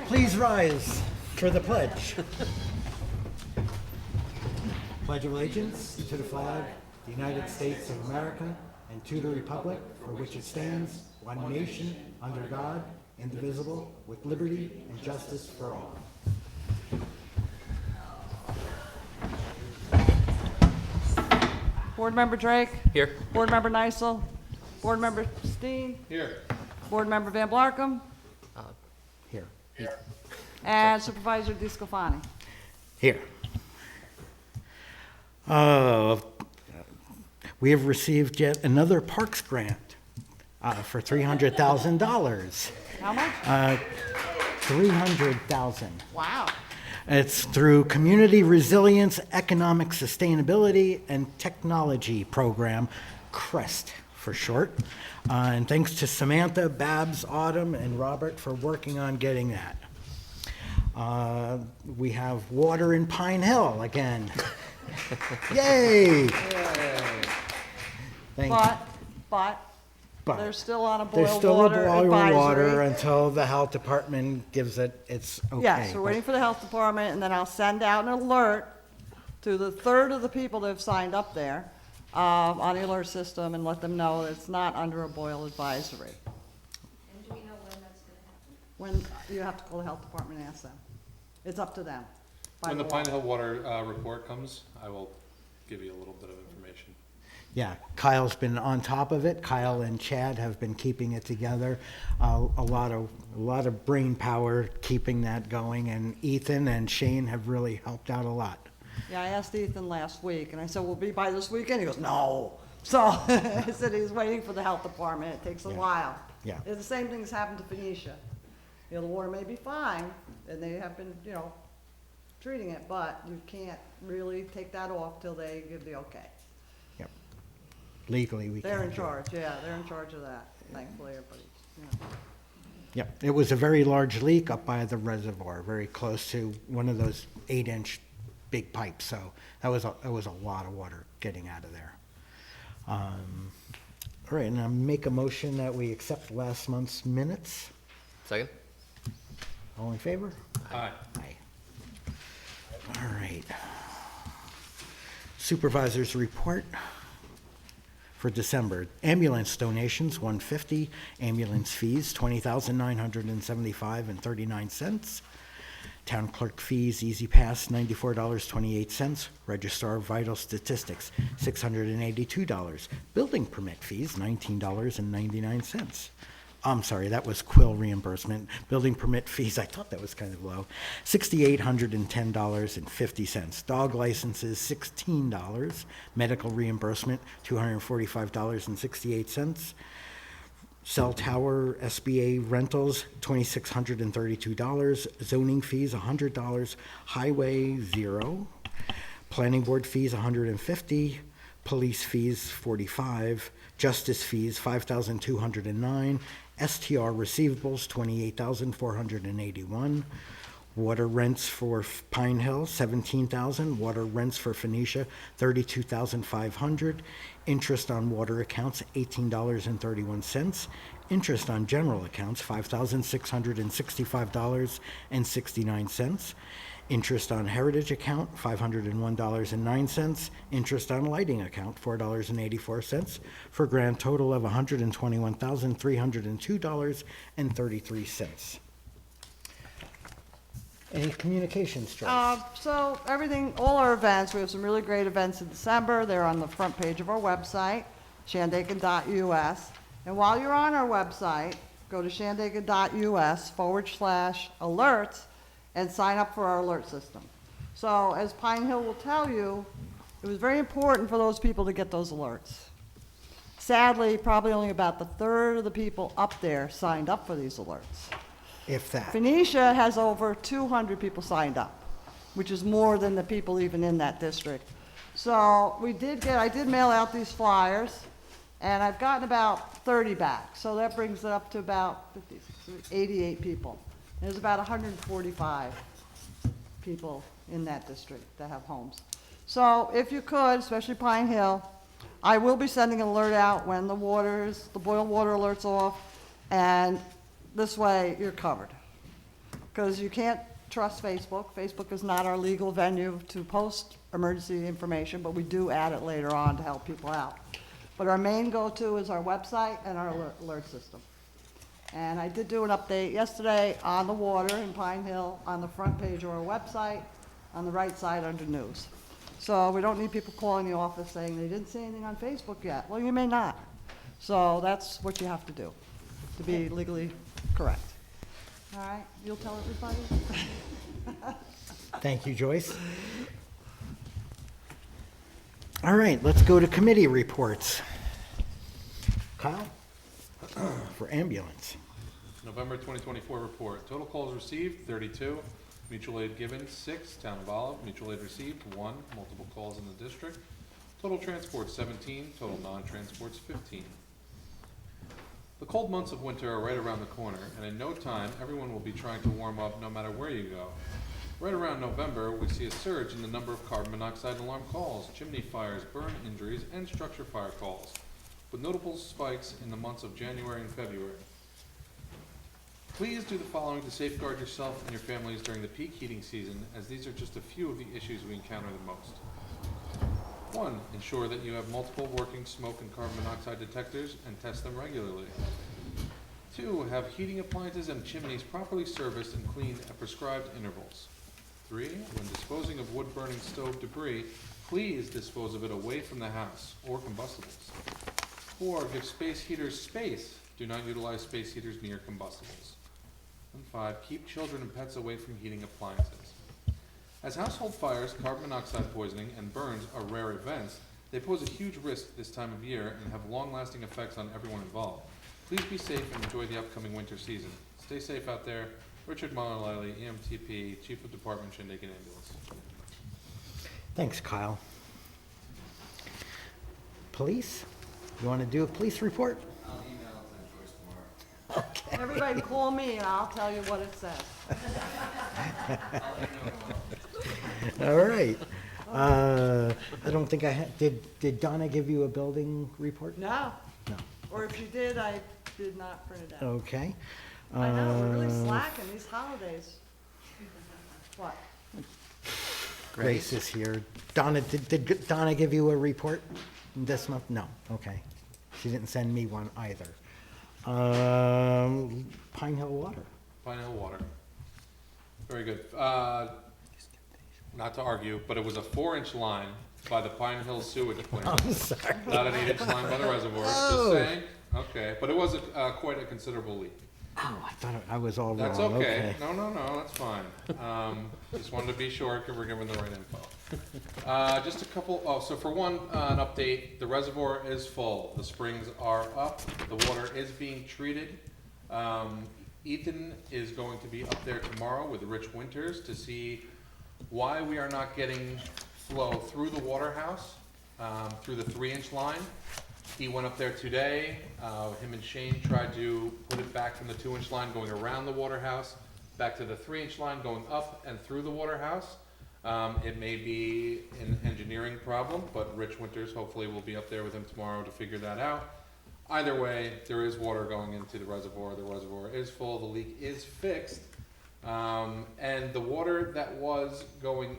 Please rise for the pledge. Pledge of allegiance to the flag, the United States of America, and to the republic for which it stands, one nation, under God, indivisible, with liberty and justice for all. Board Member Drake? Here. Board Member Nysel? Board Member Steen? Here. Board Member Van Blarkum? Here. And Supervisor DeSclafani? Here. We have received yet another Parks grant for $300,000. How much? $300,000. Wow. It's through Community Resilience, Economic Sustainability, and Technology Program, CREST for short. And thanks to Samantha, Babs, Autumn, and Robert for working on getting that. We have water in Pine Hill again. Yay! Thank you. But But they're still on a there's boil still water a boil water advisory. until the health department gives it its okay. Yes, we're waiting for the health department, and then I'll send out an alert to the third of the people that have signed up there on the alert system and let them know that it's not under a boil advisory. And do we know when that's gonna happen? When, you have to call the health department and ask them. It's up to them. by When the law. Pine Hill Water report comes, I will give you a little bit of information. Yeah, Kyle's been on top of it. Kyle and Chad have been keeping it together. A lot of brain power keeping that going, and Ethan and Shane have really helped out a lot. Yeah, I asked Ethan last week, and I said, "We'll be by this weekend?" He goes, "No." So I said he's waiting for the health department. It takes a Yeah. while. Yeah. The same thing's happened to Phoenicia. You know, the water may be fine, and they have been, treating it, but you can't really take that off till they give the okay. Yep. Legally, we can't. They're in do it. charge, yeah, they're in charge of that, thankfully, everybody's, Yep. It was a very large leak up by the reservoir, very close to one of those 8-inch big pipes. So that was a lot of water getting out of there. All right, and I make a motion that we accept last month's minutes. Second? All in favor? Aye. Aye. All right. Supervisor's report for December. Ambulance donations, $150. Ambulance fees, $20,975.39. Town clerk fees, Easy Pass, $94.28. Registrar Vital Statistics, $682. Building permit fees, $19.99. I'm sorry, that was Quill reimbursement. Building permit fees, I thought that was kind of low, $6,810.50. Dog licenses, $16. Medical reimbursement, $245.68. Cell tower SBA rentals, $2,632. Zoning fees, $100. Highway, $0. Planning board fees, $150. Police fees, $45. Justice fees, $5,209. STR receivables, $28,481. Water rents for Pine Hill, $17,000. Water rents for Phoenicia, $32,500. Interest on water accounts, $18.31. Interest on general accounts, $5,665.69. Interest on heritage account, $501.09. Interest on lighting account, $4.84, for a grand total of $121,302.33. Any communications, Joyce? So everything, all our events, we have some really great events in December. They're on the front page of our website, shandaken.us. And while you're on our website, go to shandaken.us/alerts and sign up for our alert system. So as Pine Hill will tell you, it was very important for those people to get those alerts. Sadly, probably only about the third of the people up there signed up for these alerts. If that. Phoenicia has over 200 people signed up, which is more than the people even in that district. So I did mail out these flyers, and I've gotten about 30 back. So that brings it up to about 88 people. There's about 145 people in that district that have homes. So if you could, especially Pine Hill, I will be sending an alert out when the boil water alert's off, and this way you're covered. because you can't trust Facebook. Facebook is not our legal venue to post emergency information, but we do add it later on to help people out. But our main go-to is our website and our alert system. And I did do an update yesterday on the water in Pine Hill, on the front page of our website, on the right side under news. So we don't need people calling the office saying they didn't see anything on Facebook yet. Well, you may not. So that's what you have to do to be legally correct. All right, you'll tell everybody? Thank you, Joyce. All right, let's go to committee reports. Kyle, for ambulance. November 2024 report. Total calls received, 32. Mutual aid given, 6. Town of Olive. Mutual aid received, 1. Multiple calls in the district. Total transports, 17. Total non-transports, 15. The cold months of winter are right around the corner, and in no time, everyone will be trying to warm up no matter where you go. Right around November, we see a surge in the number of carbon monoxide alarm calls, chimney fires, burn injuries, and structure fire calls, with notable spikes in the months of January and February. Please do the following to safeguard yourself and your families during the peak heating season, as these are just a few of the issues we encounter the most. 1. Ensure that you have multiple working smoke and carbon monoxide detectors and test them regularly. 2. Have heating appliances and chimneys properly serviced and cleaned at prescribed intervals. 3. When disposing of wood-burning stove debris, please dispose of it away from the house or combustibles. 4. Give space heaters space. Do not utilize space heaters near combustibles. And 5. Keep children and pets away from heating appliances. As household fires, carbon monoxide poisoning, and burns are rare events, they pose a huge risk this time of year and have long-lasting effects on everyone involved. Please be safe and enjoy the upcoming winter season. Stay safe out there. Richard Muller-Liley, EMTP, Chief of Department, Shandaken Ambulance. Thanks, Kyle. Police? You want to do a police report? I'll email it to Joyce tomorrow. Everybody call me and I'll tell you what it says. I'll let you know tomorrow. All right. I don't think I had, did Donna give you a building report? No, No. or if she did, I did not print it out. Okay. I know, we're really slacking these holidays. What? Grace is here. Donna, did Donna give you a report this month? No, okay. She didn't send me one either. Pine Hill Water. Pine Hill Water. Very good. Not to argue, but it was a 4-inch line by the Pine Hill sewage plant. I'm sorry. Not an 8-inch line by the reservoir. Oh. Just saying. Okay, but it was quite a considerable leak. Oh, I thought I was all wrong. That's okay. No, that's fine. Just wanted to be sure because we're giving the right info. Just a couple, so for one, an update, the reservoir is full. The springs are up. The water is being treated. Ethan is going to be up there tomorrow with Rich Winters to see why we are not getting flow through the water house, through the 3-inch line. He went up there today. Him and Shane tried to put it back from the 2-inch line going around the water house, back to the 3-inch line going up and through the water house. It may be an engineering problem, but Rich Winters hopefully will be up there with him tomorrow to figure that out. Either way, there is water going into the reservoir. The reservoir is full. The leak is fixed. And the water that was going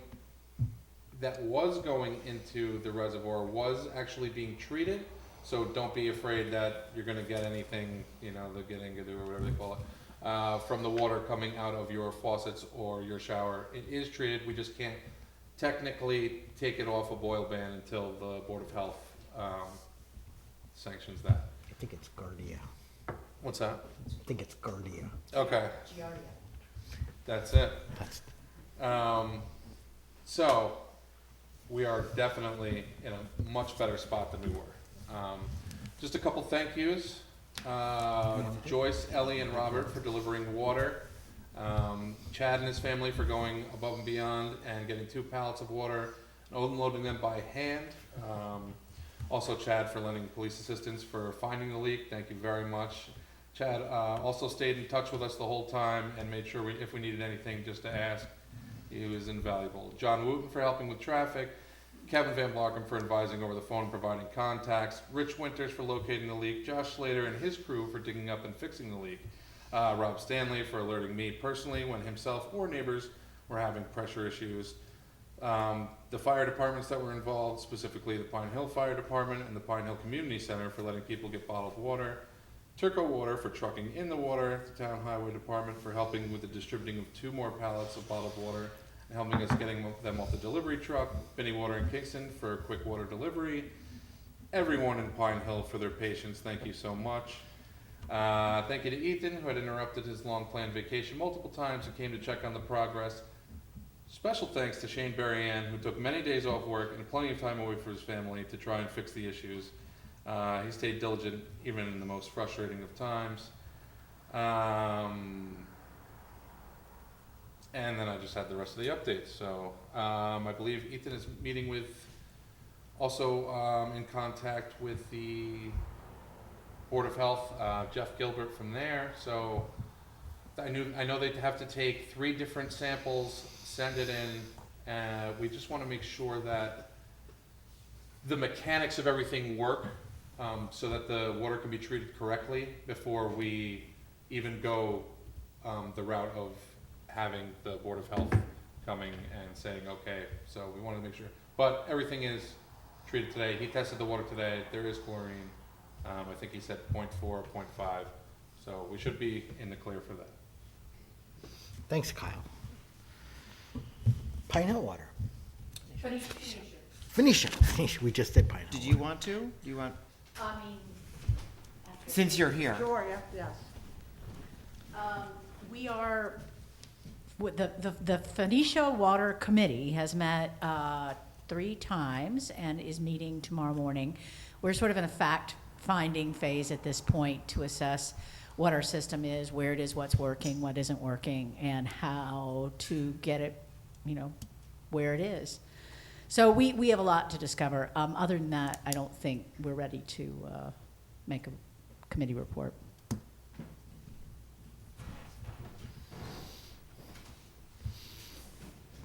into the reservoir was actually being treated. So don't be afraid that you're gonna get anything, the Geningadu or whatever they call it, from the water coming out of your faucets or your shower. It is treated. We just can't technically take it off a boil ban until the Board of Health sanctions that. I think it's Guardia. What's that? I think it's Guardia. Okay. That's it. That's, So we are definitely in a much better spot than we were. Just a couple thank yous. Joyce, Ellie, and Robert for delivering water. Chad and his family for going above and beyond and getting 2 pallets of water and unloading them by hand. Also Chad for lending police assistance for finding the leak. Thank you very much. Chad also stayed in touch with us the whole time and made sure if we needed anything just to ask. He was invaluable. John Wooten for helping with traffic. Kevin Van Blarken for advising over the phone and providing contacts. Rich Winters for locating the leak. Josh Slater and his crew for digging up and fixing the leak. Rob Stanley for alerting me personally when himself or neighbors were having pressure issues. The fire departments that were involved, specifically the Pine Hill Fire Department and the Pine Hill Community Center for letting people get bottled water. Turco Water for trucking in the water, the Town Highway Department for helping with the distributing of 2 more pallets of bottled water and helping us getting them off the delivery truck. Benny Water in Kingston for quick water delivery. Everyone in Pine Hill for their patience, thank you so much. Thank you to Ethan, who had interrupted his long-planned vacation multiple times and came to check on the progress. Special thanks to Shane Berryann, who took many days off work and plenty of time away from his family to try and fix the issues. He stayed diligent even in the most frustrating of times. And then I just had the rest of the updates. So I believe Ethan is meeting with, also in contact with the Board of Health, Jeff Gilbert from there. So I know they have to take 3 different samples, send it in. We just want to make sure that the mechanics of everything work, so that the water can be treated correctly before we even go the route of having the Board of Health coming and saying, okay, so we want to make sure. But everything is treated today. He tested the water today. There is chlorine. I think he said 0.4 or 0.5. So we should be in the clear for that. Thanks, Kyle. Pine Hill Water. Phoenicia. We just did Pine Hill. Did you want to? Do you want, I mean, after. since you're here? Sure, yeah, yes. We are, with the Phoenicia Water Committee has met 3 times and is meeting tomorrow morning. We're sort of in a fact-finding phase at this point to assess what our system is, where it is, what's working, what isn't working, and how to get it, where it is. So we have a lot to discover. Other than that, I don't think we're ready to make a committee report.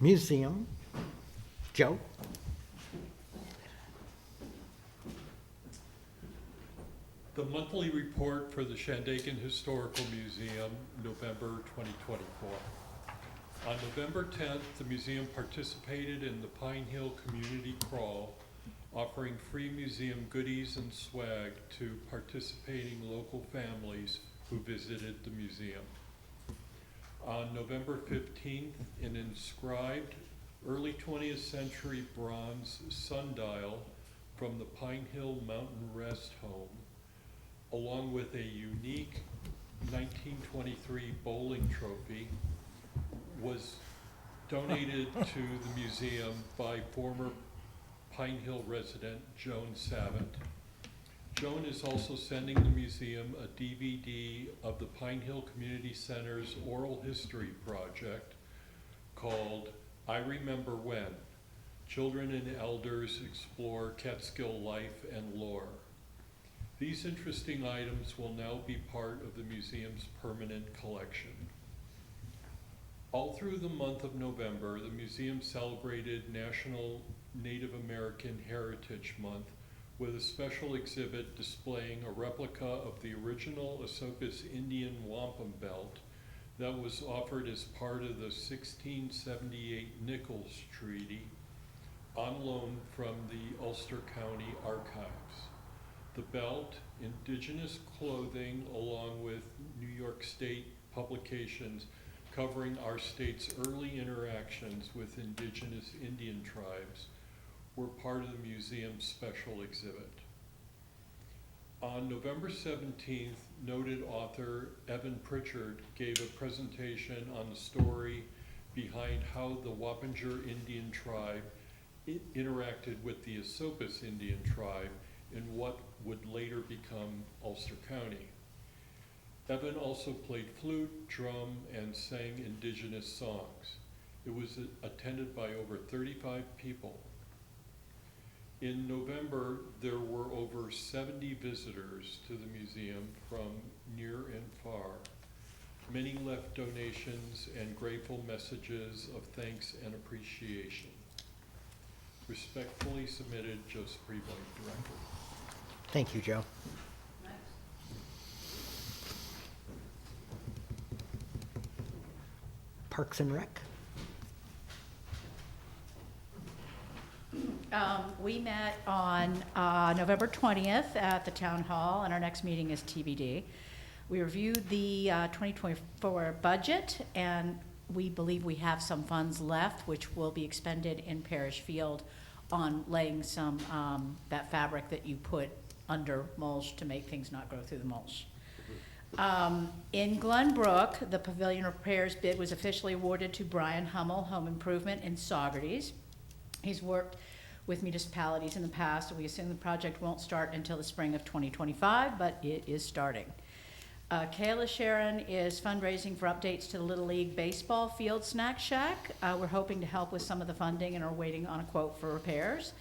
Museum. Joe? The monthly report for the Shandaken Historical Museum, November 2024. On November 10th, the museum participated in the Pine Hill Community Crawl, offering free museum goodies and swag to participating local families who visited the museum. On November 15th, an inscribed early 20th century bronze sundial from the Pine Hill Mountain Rest Home, along with a unique 1923 bowling trophy, was donated to the museum by former Pine Hill resident Joan Savant. Joan is also sending the museum a DVD of the Pine Hill Community Center's oral history project called I Remember When. Children and elders explore Catskill life and lore. These interesting items will now be part of the museum's permanent collection. All through the month of November, the museum celebrated National Native American Heritage Month with a special exhibit displaying a replica of the original Esopus Indian wampum belt that was offered as part of the 1678 Nichols Treaty on loan from the Ulster County Archives. The belt, indigenous clothing, along with New York State publications covering our state's early interactions with indigenous Indian tribes, were part of the museum's special exhibit. On November 17th, noted author Evan Pritchard gave a presentation on the story behind how the Wappinger Indian tribe interacted with the Esopus Indian tribe in what would later become Ulster County. Evan also played flute, drum, and sang indigenous songs. It was attended by over 35 people. In November, there were over 70 visitors to the museum from near and far. Many left donations and grateful messages of thanks and appreciation. Respectfully submitted, Joseph Prevost, Director. Thank you, Joe. Parks and Rec? We met on November 20th at the town hall, and our next meeting is TBD. We reviewed the 2024 budget, and we believe we have some funds left, which will be expended in Parish Field on laying some, that fabric that you put under mulch to make things not grow through the mulch. In Glenbrook, the pavilion repairs bid was officially awarded to Brian Hummel, Home Improvement in Saugerties. He's worked with municipalities in the past, and we assume the project won't start until the spring of 2025, but it is starting. Kayla Sharon is fundraising for updates to the Little League Baseball Field Snack Shack. We're hoping to help with some of the funding and are waiting on a quote for repairs.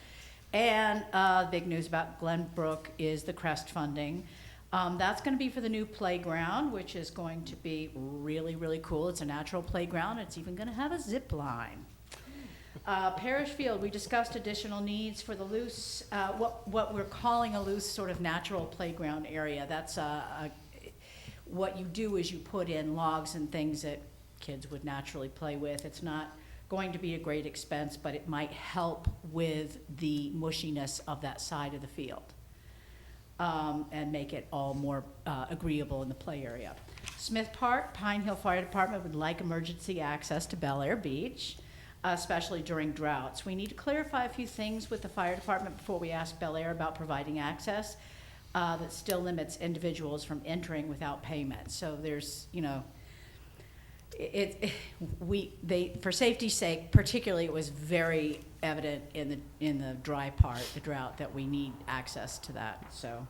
And big news about Glenbrook is the CREST funding. That's going to be for the new playground, which is going to be really, really cool. It's a natural playground. It's even going to have a zip line. Parish Field, we discussed additional needs for the loose, what we're calling a loose sort of natural playground area. That's what you do is you put in logs and things that kids would naturally play with. It's not going to be a great expense, but it might help with the mushiness of that side of the field, and make it all more agreeable in the play area. Smith Park, Pine Hill Fire Department would like emergency access to Bel Air Beach, especially during droughts. We need to clarify a few things with the fire department before we ask Bel Air about providing access. That still limits individuals from entering without payment. So there's, you know, for safety's sake, particularly, it was very evident in the dry part, the drought, that we need access to that. So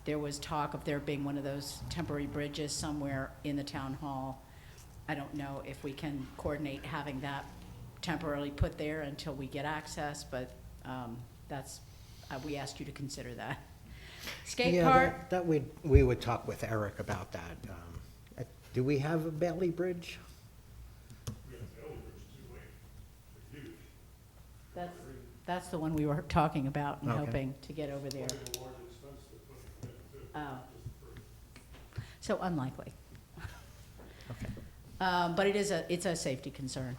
there was talk of there being one of those temporary bridges somewhere in the town hall. I don't know if we can coordinate having that temporarily put there until we get access, but we asked you to consider that. Skate park. That we would talk with Eric about that. Do we have a Bailey Bridge? That's the one we were talking about and Okay. hoping to get over there. Oh. So unlikely. Okay. But it's a safety concern.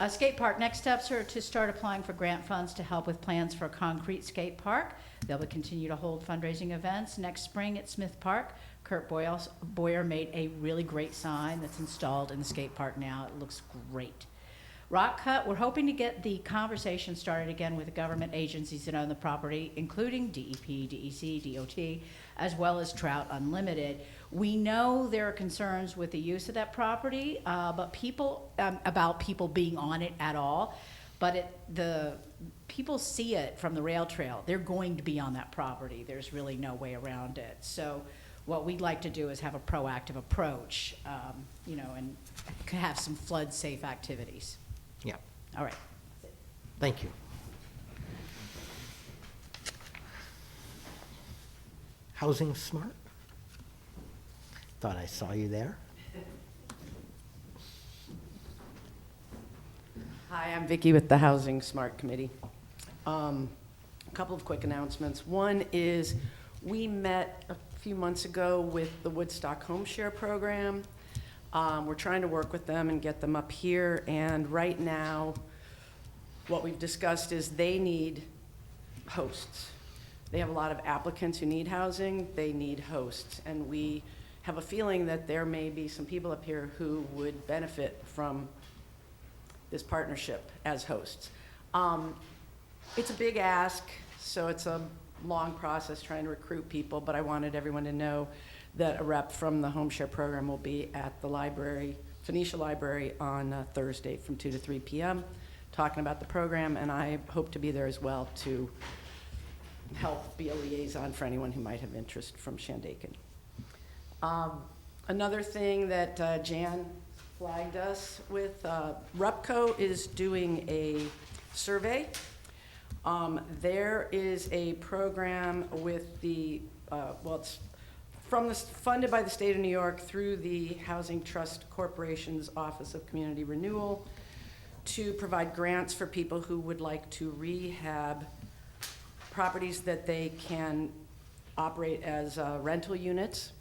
Skate park, next steps are to start applying for grant funds to help with plans for a concrete skate park. They'll continue to hold fundraising events. Next spring at Smith Park, Kurt Boyer made a really great sign that's installed in the skate park now. It looks great. Rock Cut, we're hoping to get the conversation started again with the government agencies that own the property, including DEP, DEC, DOT, as well as Trout Unlimited. We know there are concerns with the use of that property, but about people being on it at all. But the people see it from the rail trail. They're going to be on that property. There's really no way around it. So what we'd like to do is have a proactive approach, you know, and have some flood-safe activities. Yeah. All right. Thank you. Housing Smart? Thought I saw you there. Hi, I'm Vicki with the Housing Smart Committee. A couple of quick announcements. One is we met a few months ago with the Woodstock Home Share Program. We're trying to work with them and get them up here, and right now what we've discussed is they need hosts. They have a lot of applicants who need housing, they need hosts, and we have a feeling that there may be some people up here who would benefit from this partnership as hosts. It's a big ask, so it's a long process trying to recruit people, but I wanted everyone to know that a rep from the Home Share Program will be at the library, Phoenicia Library, on Thursday from 2 to 3 p.m. talking about the program, and I hope to be there as well to help be a liaison for anyone who might have interest from Shandaken. Another thing that Jan flagged us with, REPCO is doing a survey. There is a program with the, it's funded by the state of New York through the Housing Trust Corporation's Office of Community Renewal to provide grants for people who would like to rehab properties that they can operate as rental units.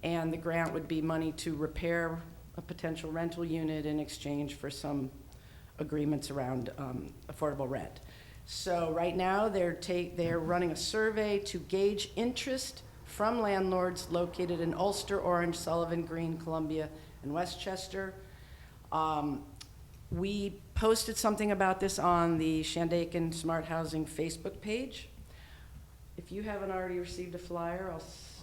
And the grant would be money to repair a potential rental unit in exchange for some agreements around affordable rent. So right now, they're running a survey to gauge interest from landlords located in Ulster, Orange, Sullivan, Green, Columbia, and Westchester. We posted something about this on the Shandaken Smart Housing Facebook page. If you haven't already received a flyer,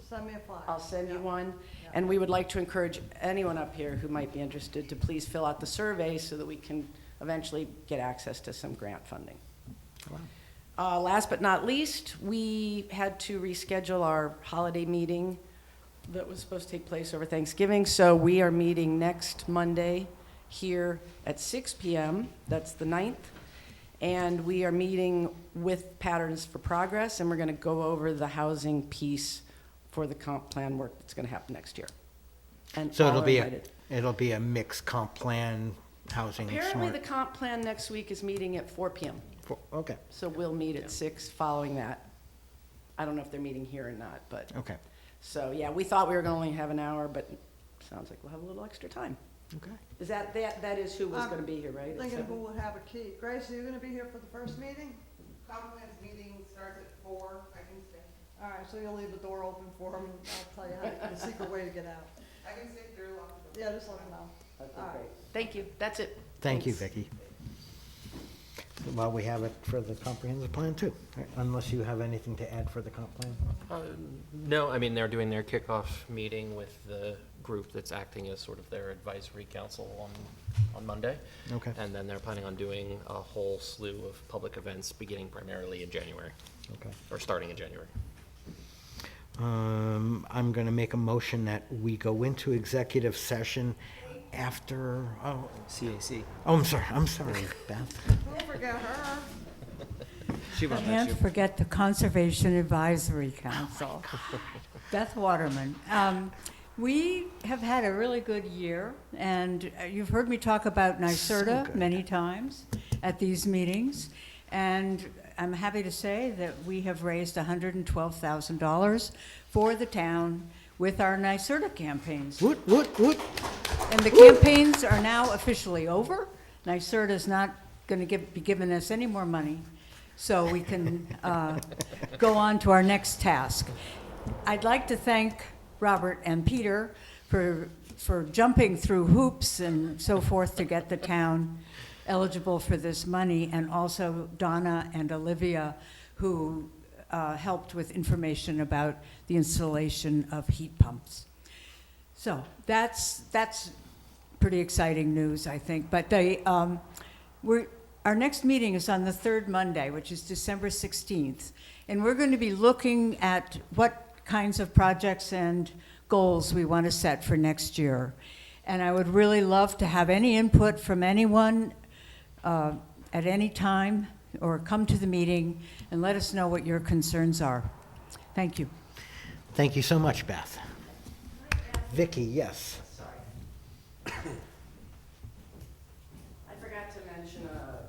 Send me a flyer. I'll send you Yeah. one. Yeah. And we would like to encourage anyone up here who might be interested to please fill out the survey so that we can eventually get access to some grant funding. Last but not least, we had to reschedule our holiday meeting that was supposed to take place over Thanksgiving. So we are meeting next Monday here at 6 p.m. That's the 9th. And we are meeting with Patterns for Progress, and we're going to go over the housing piece for the comp plan work that's going to happen next year. And So all it'll are be invited. it'll be a mixed comp plan, housing, Apparently, smart. the comp plan next week is meeting at 4 p.m. Okay, So we'll meet at 6 following that. I don't know if they're meeting here or not, but, okay, so, yeah, we thought we were gonna only have an hour, but sounds like we'll have a little extra time. okay. Is that is who was gonna be here, right? at Thinking 7? who would have a key. Grace, are you gonna be here for the first meeting? Compliments meeting starts at 4, I can stay. All right, so you'll leave the door open for him, and I'll tell you how, the secret way to get out. I can stay through, lock the door. Yeah, just let him know. Okay, All right. great. Thank you, that's it. Thank you, Thanks. Vicki. Well, we have it for the comprehensive plan too, right? Unless you have anything to add for the comp plan? No, I mean, they're doing their kickoff meeting with the group that's acting as sort of their advisory council on Monday. Okay, And then they're planning on doing a whole slew of public events beginning primarily in January, okay. or starting in January. I'm gonna make a motion that we go into executive session after, CAC. I'm sorry, Beth. Don't forget her. She won't let Can't you. forget the Conservation Advisory Council. Beth Waterman. We have had a really good year, and you've heard me talk about NYSERDA good. many times at these meetings. And I'm happy to say that we have raised $112,000 for the town with our NYSERDA campaigns. Woot, woot, woot. And the campaigns are now officially over. NYSERDA is not going to be giving us any more money, so we can go on to our next task. I'd like to thank Robert and Peter for jumping through hoops and so forth to get the town eligible for this money, and also Donna and Olivia, who helped with information about the installation of heat pumps. So that's pretty exciting news, I think. But our next meeting is on the third Monday, which is December 16th. And we're going to be looking at what kinds of projects and goals we want to set for next year. And I would really love to have any input from anyone at any time, or come to the meeting and let us know what your concerns are. Thank you. Thank you so much, Beth. Vicki, yes. I forgot to mention a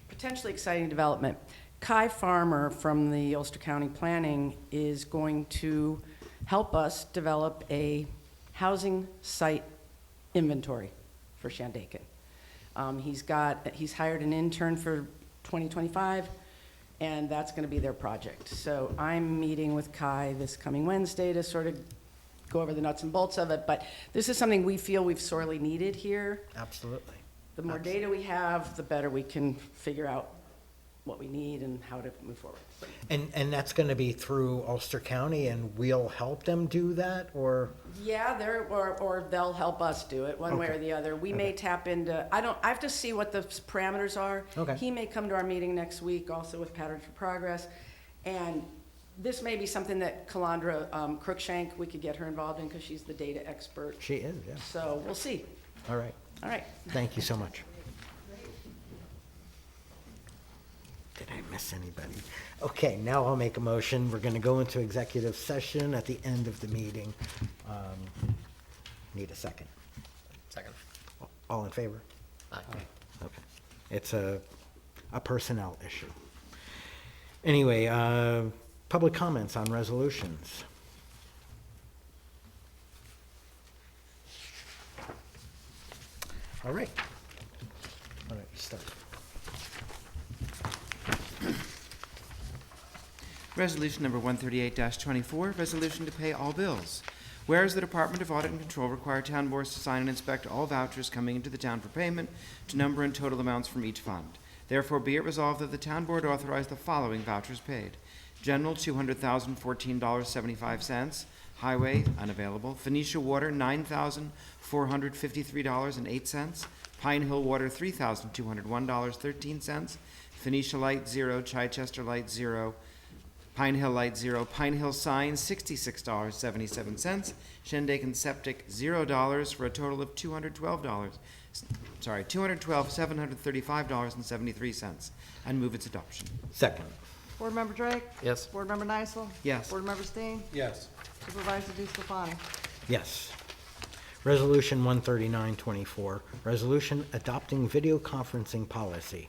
potentially exciting development. Kai Farmer from the Ulster County Planning is going to help us develop a housing site inventory for Shandaken. He's hired an intern for 2025, and that's going to be their project. So I'm meeting with Kai this coming Wednesday to sort of go over the nuts and bolts of it, but this is something we feel we've sorely needed here. Absolutely. The more data we have, the better we can figure out what we need and how to move forward. And that's going to be through Ulster County, and we'll help them do that, or? Yeah, or they'll help us do it, one way or Okay. the other. We may tap into, I have to see what the parameters are. Okay. He may come to our meeting next week, also with Patterns for Progress. And this may be something that Calandra Crookshank, we could get her involved in, because she's the data expert. She is, yeah. So we'll see. All right. All right. Thank you so much. Did I miss anybody? Okay, now I'll make a motion. We're going to go into executive session at the end of the meeting. Need a second. Second. All in favor? Aye. Okay. It's a personnel issue. Anyway, public comments on resolutions. All right. All right, start. Resolution number 138-24, resolution to pay all bills. Whereas the Department of Audit and Control require town boards to sign and inspect all vouchers coming into the town for payment to number and total amounts from each fund. Therefore, be it resolved that the town board authorize the following vouchers paid. General, $200,014.75. Highway, unavailable. Phoenicia Water, $9,453.08. Pine Hill Water, $3,201.13. Phoenicia Light, 0. Chichester Light, 0. Pine Hill Light, 0. Pine Hill Sign, $66.77. Shandaken Septic, $0 for a total of $212,735.73. And move its adoption. Second. Board Member Drake? Yes. Board Member Nysel? Yes. Board Member Steen? Yes. Supervisor DeScalani? Yes. Resolution 139-24, resolution adopting video conferencing policy.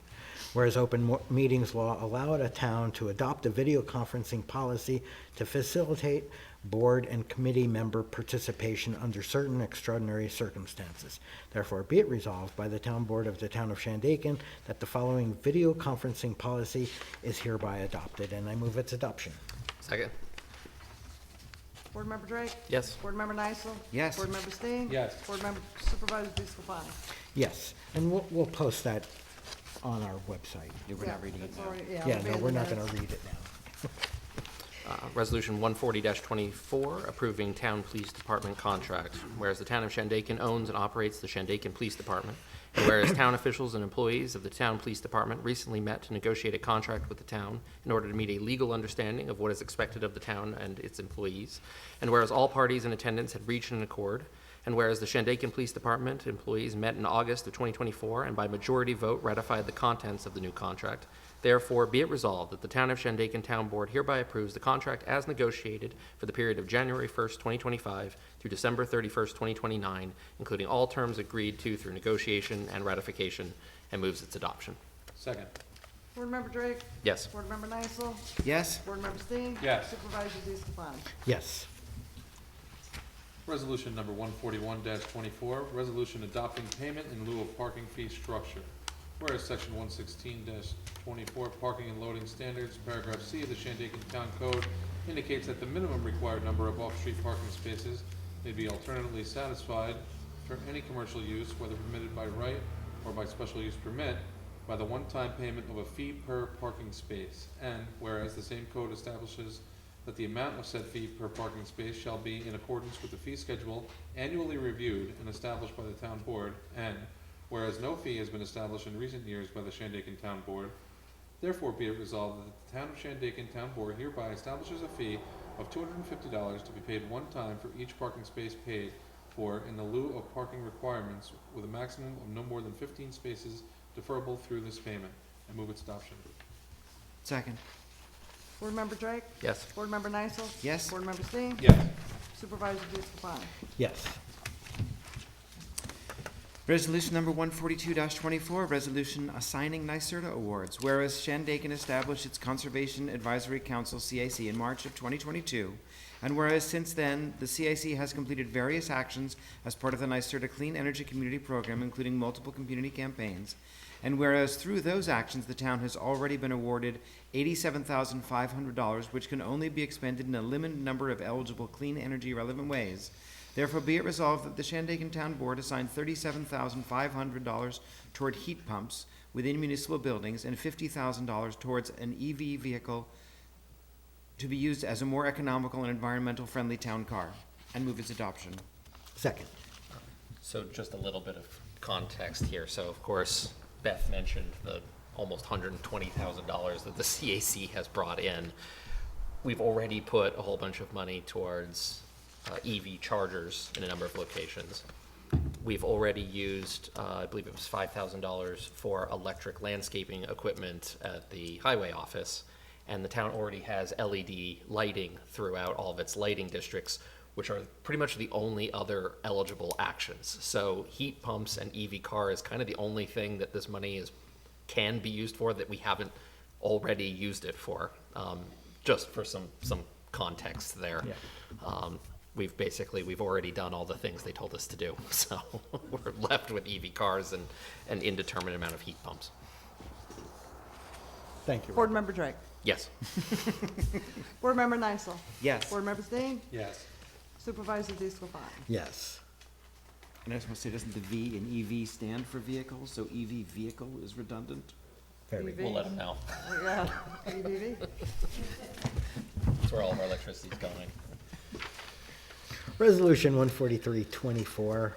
Whereas open meetings law allow a town to adopt a video conferencing policy to facilitate board and committee member participation under certain extraordinary circumstances. Therefore, be it resolved by the town board of the town of Shandaken that the following video conferencing policy is hereby adopted, and I move its adoption. Second. Board Member Drake? Yes. Board Member Nysel? Yes. Board Member Steen? Yes. Board Member Supervisor DeScalani? Yes, and we'll post that on our website. We're not reading it it's now. already- Yeah, it'll be no, in we're the not going minutes. to read it now. Resolution 140-24, approving town police department contract. Whereas the town of Shandaken owns and operates the Shandaken Police Department, and whereas town officials and employees of the town police department recently met to negotiate a contract with the town in order to meet a legal understanding of what is expected of the town and its employees, and whereas all parties in attendance had reached an accord, and whereas the Shandaken Police Department employees met in August of 2024 and by majority vote ratified the contents of the new contract, therefore be it resolved that the Town of Shandaken Town Board hereby approves the contract as negotiated for the period of January 1st, 2025 through December 31st, 2029, including all terms agreed to through negotiation and ratification, and moves its adoption. Second. Board Member Drake? Yes. Board Member Nysel? Yes. Board Member Steen? Yes. Supervisor DeScalani? Yes. Resolution number 141-24, resolution adopting payment in lieu of parking fee structure. Whereas section 116-24, parking and loading standards, paragraph C of the Shandaken Town Code indicates that the minimum required number of off-street parking spaces may be alternately satisfied for any commercial use, whether permitted by right or by special use permit, by the one-time payment of a fee per parking space. And whereas the same code establishes that the amount of said fee per parking space shall be in accordance with the fee schedule annually reviewed and established by the town board, and whereas no fee has been established in recent years by the Shandaken Town Board, therefore be it resolved that the Town of Shandaken Town Board hereby establishes a fee of $250 to be paid one time for each parking space paid for in the lieu of parking requirements, with a maximum of no more than 15 spaces deferrable through this payment, and move its adoption. Second. Board Member Drake? Yes. Board Member Nysel? Yes. Board Member Steen? Yes. Supervisor DeScalani? Yes. Resolution number 142-24, resolution assigning NYSERDA awards. Whereas Shandaken established its Conservation Advisory Council, CAC, in March of 2022, and whereas since then, the CAC has completed various actions as part of the NYSERDA Clean Energy Community Program, including multiple community campaigns, and whereas through those actions, the town has already been awarded $87,500, which can only be expended in a limited number of eligible clean energy relevant ways. Therefore, be it resolved that the Shandaken Town Board assigned $37,500 toward heat pumps within municipal buildings and $50,000 towards an EV vehicle to be used as a more economical and environmental friendly town car, and move its adoption. Second. So just a little bit of context here. So of course, Beth mentioned the almost $120,000 that the CAC has brought in. We've already put a whole bunch of money towards EV chargers in a number of locations. We've already used, I believe it was $5,000 for electric landscaping equipment at the highway office, and the town already has LED lighting throughout all of its lighting districts, which are pretty much the only other eligible actions. So heat pumps and EV car is kind of the only thing that this money can be used for that we haven't already used it for, just for some context there. Yeah. we've already done all the things they told us to do. So we're left with EV cars and an indeterminate amount of heat pumps. Thank you. Board Member Drake. Yes. Board Member Nysel. Yes. Board Member Steen. Yes. Supervisor DeSclafani. Yes. And I was going to say, doesn't the V in EV stand for vehicle, so EV vehicle is redundant? Very EV. We'll let them know. Yeah, EDV. That's where all of our electricity is going. Resolution 14324,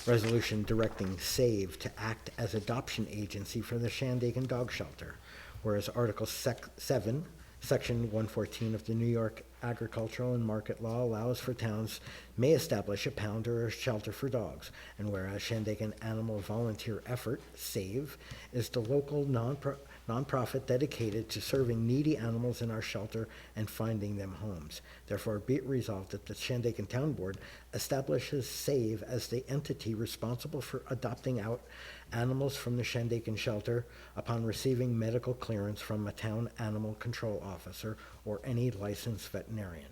resolution directing SAVE to act as adoption agency for the Shandaken Dog Shelter. Whereas Article 7, Section 114 of the New York Agricultural and Market Law allows for towns may establish a pound or a shelter for dogs. And whereas Shandaken Animal Volunteer Effort, SAVE, is the local nonprofit dedicated to serving needy animals in our shelter and finding them homes. Therefore, be it resolved that the Shandaken Town Board establishes SAVE as the entity responsible for adopting out animals from the Shandaken shelter upon receiving medical clearance from a town animal control officer or any licensed veterinarian.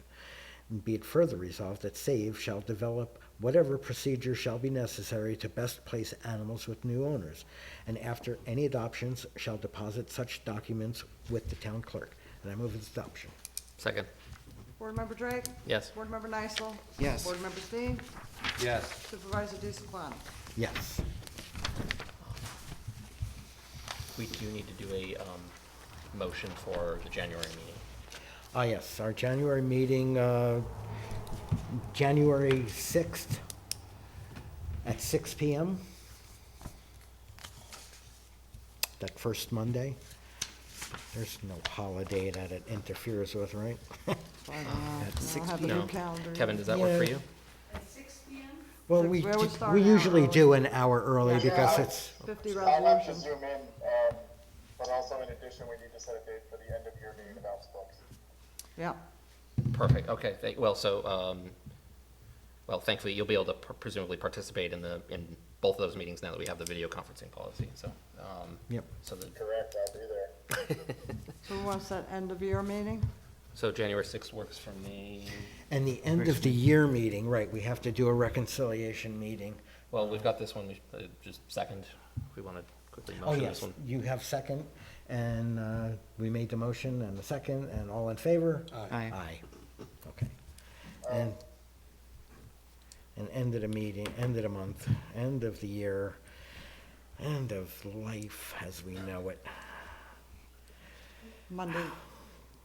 And be it further resolved that SAVE shall develop whatever procedure shall be necessary to best place animals with new owners, and after any adoptions shall deposit such documents with the town clerk. And I move its adoption. Second. Board Member Drake. Yes. Board Member Nysel. Yes. Board Member Steen. Yes. Supervisor DeSclafani. Yes. We do need to do a motion for the January meeting. Yes, our January meeting, January 6th at 6 p.m. That first Monday. There's no holiday that it interferes with, right? At At 6 have the No. new calendar. Kevin, does that work for Yeah. you? At 6 PM? Well, Six, we, we always start we an hour usually early. do an hour early Yeah. because it's, 50 I'll have to resolutions. zoom in, but also in addition, we need to set a date for the end of year meeting about books. Yeah. Perfect, okay, well, thankfully, you'll be able to presumably participate in both of those meetings now that we have the video conferencing policy, so. Yep. So Correct, I'll be there. So we want to set end of year meeting? so January 6th works for me. and the end of the year meeting, right, we have to do a reconciliation meeting. Well, we've got this one, just second, if we want to quickly Oh, motion yes, this one. you have second, and we made the motion and the second, and all in favor? Aye. Aye, okay. And end of the meeting, end of the month, end of the year, end of life as we know it. Monday.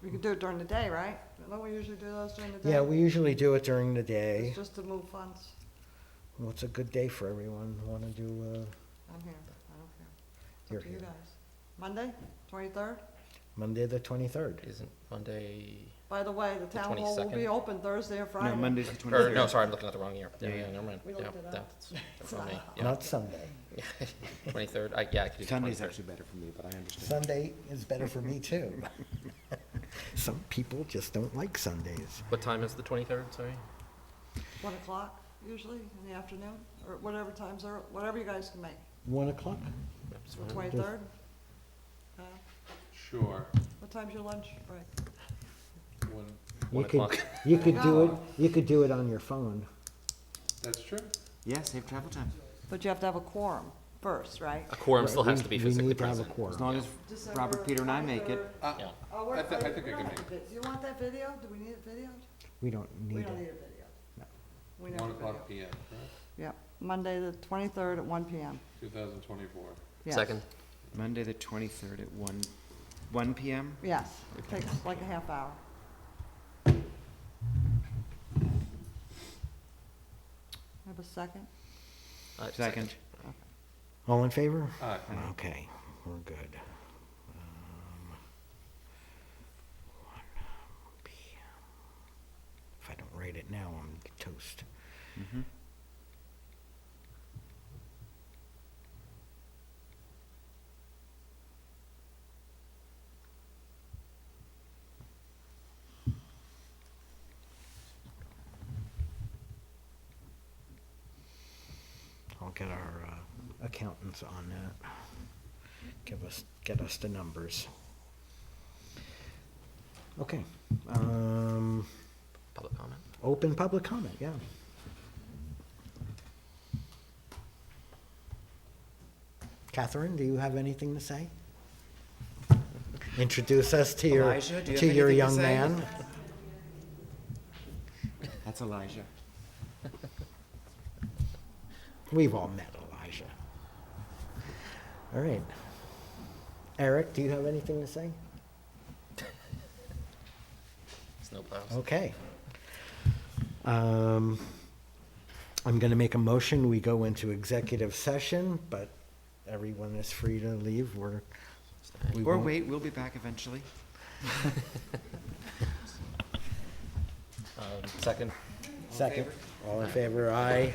We could do it during the day, right? Don't we usually do those during the day? Yeah, we usually do it during the day. It's just to move funds. What's a good day for everyone? Want to do, I'm here. I don't care. It's You're up to you here. guys. Monday, 23rd? Monday the 23rd? Isn't Monday, By the way, the town hall will 22nd? be open Thursday or Friday. No, Monday's the or, 23rd. no, sorry, I'm looking at the wrong year. Yeah, yeah. Never mind. We Yeah, looked it up. that's for me, yeah. Not Sunday. 23rd, I could do the Sunday's 23rd. actually better for me, but I understand. Sunday is better for me too. Some people just don't like Sundays. What time is the 23rd, sorry? 1 o'clock usually in the afternoon, or whatever times are, whatever you guys can make. 1 o'clock? Yep, it's The fine. 23rd? Sure. What time's your lunch break? One, You 1 could, o'clock. you could do it, you could do it on your phone. that's true. Yeah, save travel time. But you have to have a quorum first, right? A quorum still has to be We physically need to have a present. quorum. As long as Robert, Peter, and I make it. Yeah. Oh, we're- I think I we're can gonna make have a vid- Do you want that video? Do we need it videoed? We don't We need don't need it. a video. No. We never 1 o'clock video. PM, correct? Yep, Monday, the 23rd at 1 PM. 2024. Yes. Second, Monday, the 23rd at 1 p.m. Yes, it takes like a half hour. Have a second? Second. All in favor? Aye. Okay, we're good. 1 p.m. If I don't write it now, I'm toast. Mhm. I'll get our accountants on that. Get us the numbers. Okay. public comment? Open public comment, yeah. Catherine, do you have anything to say? Introduce us to your, Elijah, do you to have your anything to young say? man. That's Elijah. We've all met Elijah. All right. Eric, do you have anything to say? Snowplows. Okay. I'm going to make a motion. We go into executive session, but everyone is free to leave. We Or won't- wait, we'll be back eventually. Second. Second. All in favor, aye.